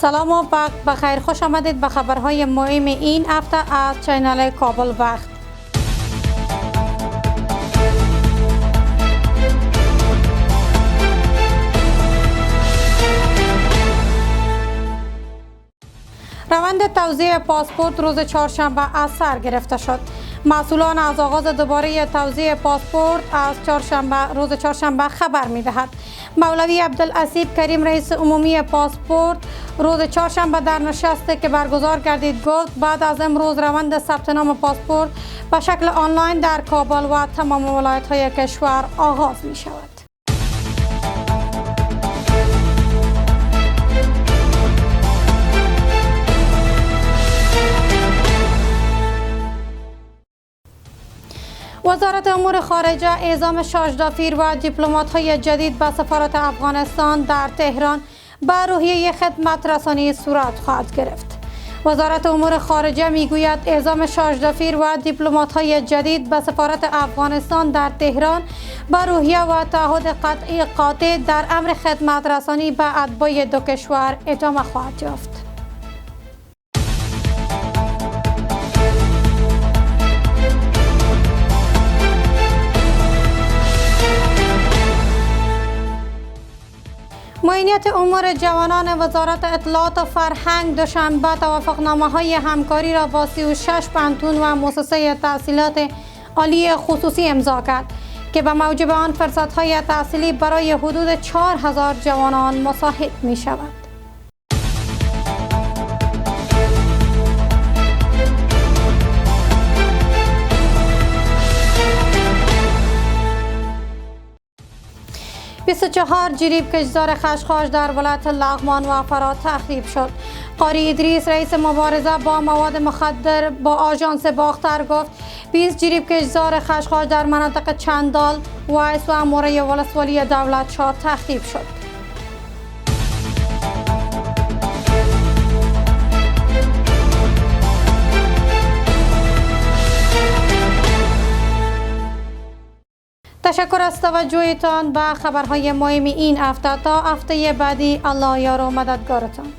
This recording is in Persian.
سلام و وقت بخیر، خوش آمدید به خبرهای مهم این هفته از چینل کابل وقت. روند توزیع پاسپورت روز چهارشنبه از سر گرفته شد. مسئولان از آغاز دوباره توزیع پاسپورت از روز چهارشنبه خبر می‌دهد. مولوی عبدالعصیب کریم رئیس عمومی پاسپورت روز چهارشنبه در نشستی که برگزار گردید گفت بعد از امروز روند ثبت نام پاسپورت به شکل آنلاین در کابل و تمام ولایت‌های کشور آغاز می‌شود. وزارت امور خارجه اعزام شاجدافیر و دیپلمات‌های جدید به سفارت افغانستان در تهران به روحیه خدمت رسانی صورت خواهد گرفت. وزارت امور خارجه میگوید اعزام شاجدافیر و دیپلمات‌های جدید به سفارت افغانستان در تهران به روحیه و تعهد قطعی قاطع در امر خدمت رسانی به اتباع دو کشور ادامه خواهد یافت. معینیت امور جوانان وزارت اطلاعات و فرهنگ دوشنبه توافقنامه‌های همکاری را با 36 پانتون و مؤسسه تحصیلات عالی خصوصی امضا کرد که به موجب آن فرصت‌های تحصیلی برای حدود 4000 جوانان مساعد می‌شود. بیست و چهار جریب کشتزار خشخاش در ولایت لغمان و فرات تخریب شد. قاری ادریس رئیس مبارزه با مواد مخدر با آژانس باختر گفت 20 جریب کشتزار خشخاش در مناطق چندال، وایس و موره ولسوالی دولت شاه تخریب شد. تشکر از توجهتان به خبرهای مهم این هفته. تا هفته بعدی الله یار و مددگارتان.